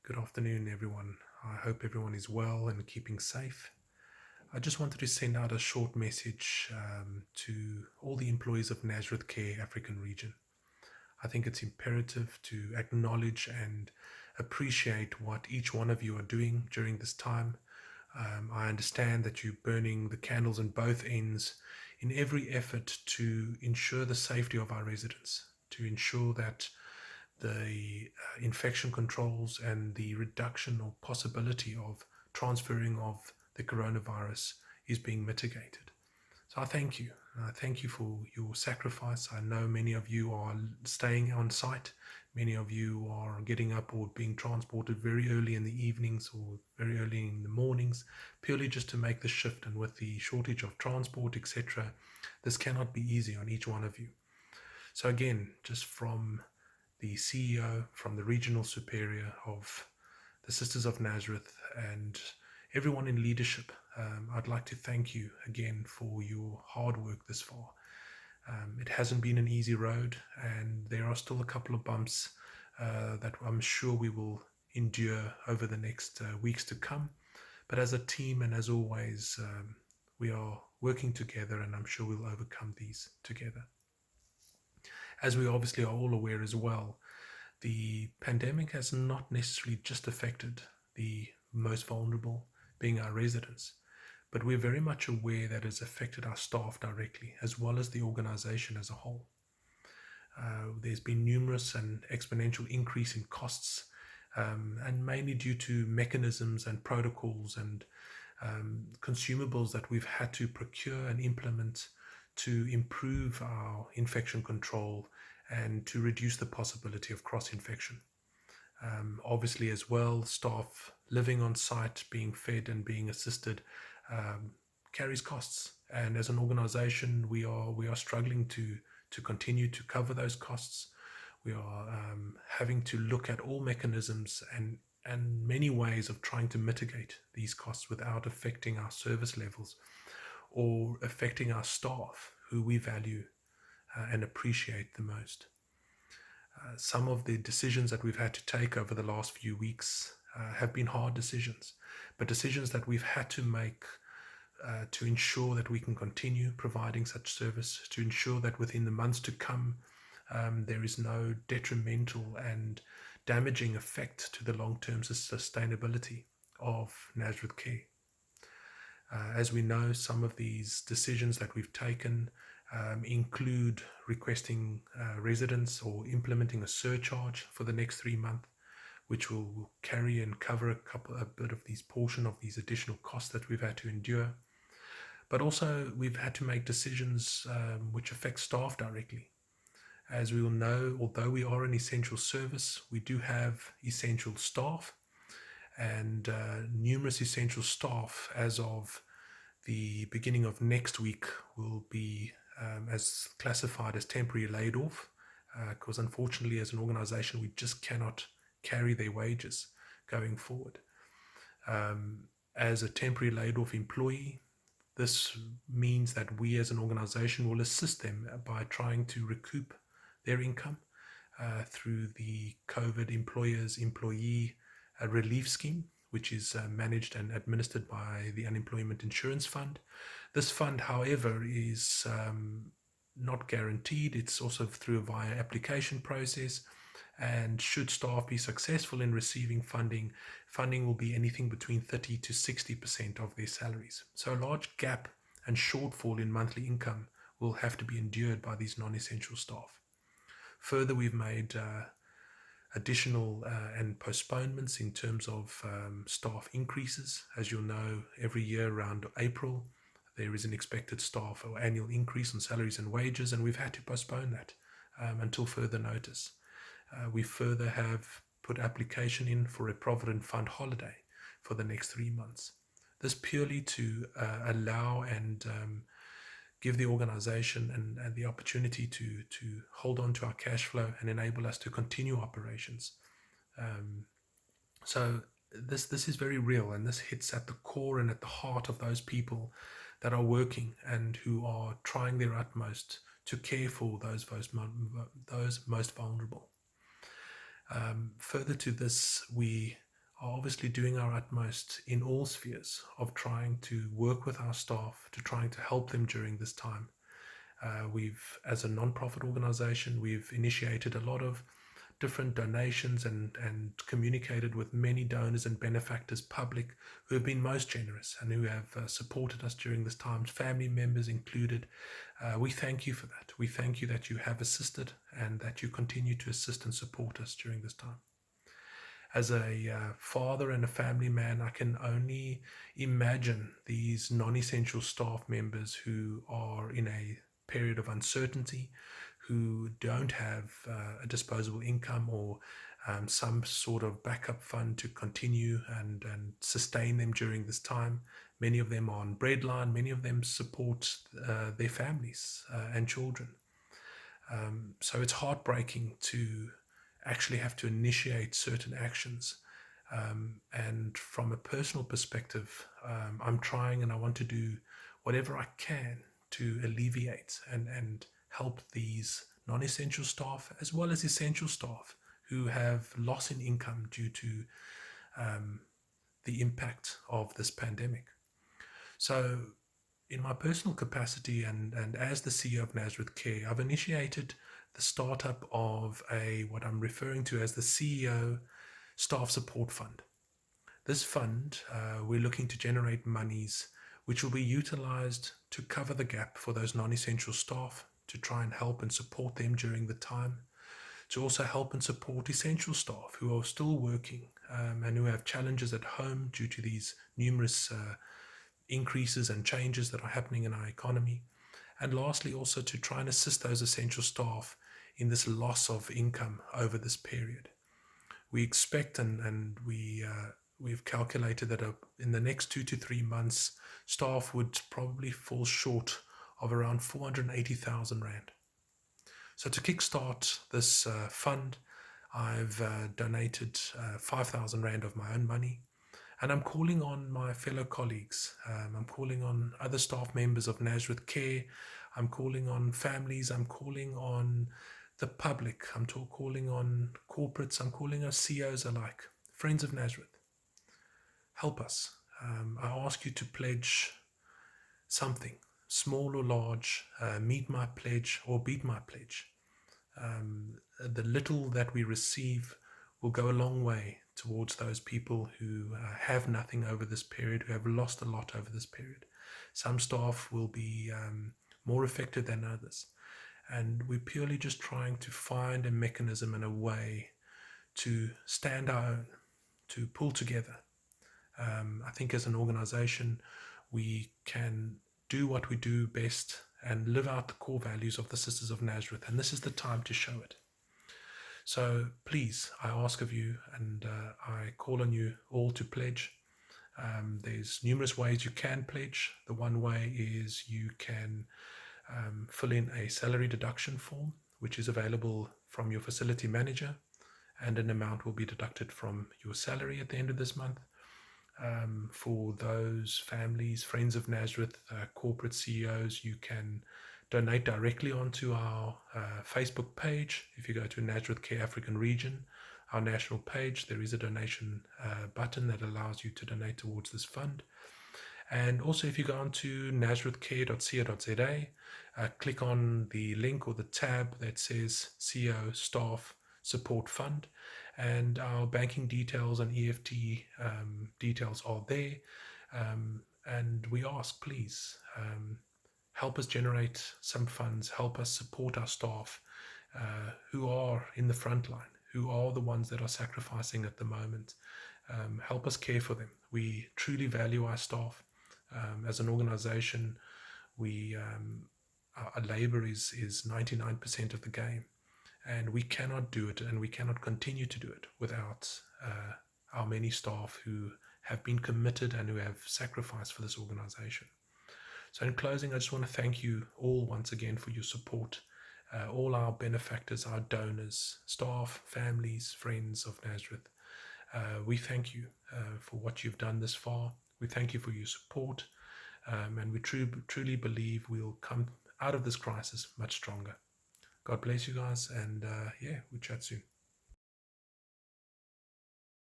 Good afternoon, everyone. I hope everyone is well and keeping safe. I just wanted to send out a short message to all the employees of Nazareth Care African region. I think it's imperative to acknowledge and appreciate what each one of you are doing during this time. I understand that you're burning the candles on both ends in every effort to ensure the safety of our residents, to ensure that the infection controls and the reduction or possibility of transferring of the coronavirus is being mitigated. So I thank you. I thank you for your sacrifice. I know many of you are staying on site. Many of you are getting up or being transported very early in the evenings or very early in the mornings, purely just to make the shift. And with the shortage of transport, etc., this cannot be easy on each one of you. So again, just from the CEO, from the regional superior of the Sisters of Nazareth, and everyone in leadership, I'd like to thank you again for your hard work this far. It hasn't been an easy road, and there are still a couple of bumps that I'm sure we will endure over the next weeks to come. But as a team and as always, we are working together, and I'm sure we'll overcome these together. As we obviously are all aware as well, the pandemic has not necessarily just affected the most vulnerable, being our residents, but we're very much aware that it's affected our staff directly, as well as the organization as a whole. There's been numerous and exponential increase in costs, and mainly due to mechanisms and protocols and consumables that we've had to procure and implement to improve our infection control and to reduce the possibility of cross-infection. Obviously, as well, staff living on site, being fed and being assisted, carries costs. And as an organization, we are struggling to continue to cover those costs. We are having to look at all mechanisms and many ways of trying to mitigate these costs without affecting our service levels or affecting our staff, who we value and appreciate the most. Some of the decisions that we've had to take over the last few weeks have been hard decisions, but decisions that we've had to make to ensure that we can continue providing such service, to ensure that within the months to come, there is no detrimental and damaging effect to the long-term sustainability of Nazareth Care. As we know, some of these decisions that we've taken include requesting residents or implementing a surcharge for the next 3 months, which will carry and cover a bit of these portion of these additional costs that we've had to endure. But also we've had to make decisions which affect staff directly. As we will know, although we are an essential service, we do have essential staff, and numerous essential staff as of the beginning of next week will be as classified as temporary laid off, because unfortunately as an organization we just cannot carry their wages going forward. As a temporary laid off employee, this means that we as an organization will assist them by trying to recoup their income through the COVID Employers Employee Relief Scheme, which is managed and administered by the Unemployment Insurance Fund. This fund, however, is not guaranteed. It's also through a via application process, and should staff be successful in receiving funding, funding will be anything between 30 to 60% of their salaries. So a large gap and shortfall in monthly income will have to be endured by these non-essential staff. Further, we've made additional and postponements in terms of staff increases. As you'll know, every year around April, there is an expected staff or annual increase in salaries and wages, and we've had to postpone that until further notice. We further have put application in for a Provident Fund holiday for the next 3 months. This purely to allow and give the organization and the opportunity to hold on to our cash flow and enable us to continue operations. So this is very real, and this hits at the core and at the heart of those people that are working and who are trying their utmost to care for those most vulnerable. Further to this, we are obviously doing our utmost in all spheres of trying to work with our staff, to trying to help them during this time. As a non-profit organization, we've initiated a lot of different donations and communicated with many donors and benefactors, public, who have been most generous and who have supported us during this time, family members included. We thank you for that. We thank you that you have assisted and that you continue to assist and support us during this time. As a father and a family man, I can only imagine these non-essential staff members who are in a period of uncertainty, who don't have a disposable income or some sort of backup fund to continue and sustain them during this time. Many of them are on breadline, many of them support their families and children. So it's heartbreaking to actually have to initiate certain actions. And from a personal perspective, I'm trying and I want to do whatever I can to alleviate and help these non-essential staff as well as essential staff who have loss in income due to the impact of this pandemic. So in my personal capacity and as the CEO of Nazareth Care, I've initiated the startup of what I'm referring to as the CEO Staff Support Fund. This fund, we're looking to generate monies which will be utilized to cover the gap for those non-essential staff, to try and help and support them during the time, to also help and support essential staff who are still working and who have challenges at home due to these numerous increases and changes that are happening in our economy. And lastly, also to try and assist those essential staff in this loss of income over this period. We expect and we've calculated that in the next 2 to 3 months, staff would probably fall short of around 480,000 Rand. So to kickstart this fund, I've donated 5,000 Rand of my own money. And I'm calling on my fellow colleagues. I'm calling on other staff members of Nazareth Care. I'm calling on families. I'm calling on the public. I'm calling on corporates. I'm calling on CEOs alike. Friends of Nazareth, help us. I ask you to pledge something, small or large, meet my pledge or beat my pledge. The little that we receive will go a long way towards those people who have nothing over this period, who have lost a lot over this period. Some staff will be more affected than others. And we're purely just trying to find a mechanism and a way to stand our own, to pull together. I think as an organization, we can do what we do best and live out the core values of the Sisters of Nazareth. And this is the time to show it. So please, I ask of you and I call on you all to pledge. There's numerous ways you can pledge. The one way is you can fill in a salary deduction form, which is available from your facility manager, and an amount will be deducted from your salary at the end of this month. For those families, Friends of Nazareth, corporate CEOs, you can donate directly onto our Facebook page. If you go to Nazareth Care African Region, our national page, there is a donation button that allows you to donate towards this fund. And also if you go on to nazarethcare.co.za, click on the link or the tab that says CEO Staff Support Fund, and our banking details and EFT details are there. And we ask, please, help us generate some funds, help us support our staff who are in the front line, who are the ones that are sacrificing at the moment. Help us care for them. We truly value our staff. As an organization, our labor is 99% of the game, and we cannot do it and we cannot continue to do it without our many staff who have been committed and who have sacrificed for this organization. So in closing, I just want to thank you all once again for your support, all our benefactors, our donors, staff, families, friends of Nazareth. We thank you for what you've done this far. We thank you for your support, and we truly believe we'll come out of this crisis much stronger. God bless you guys, and we'll chat soon.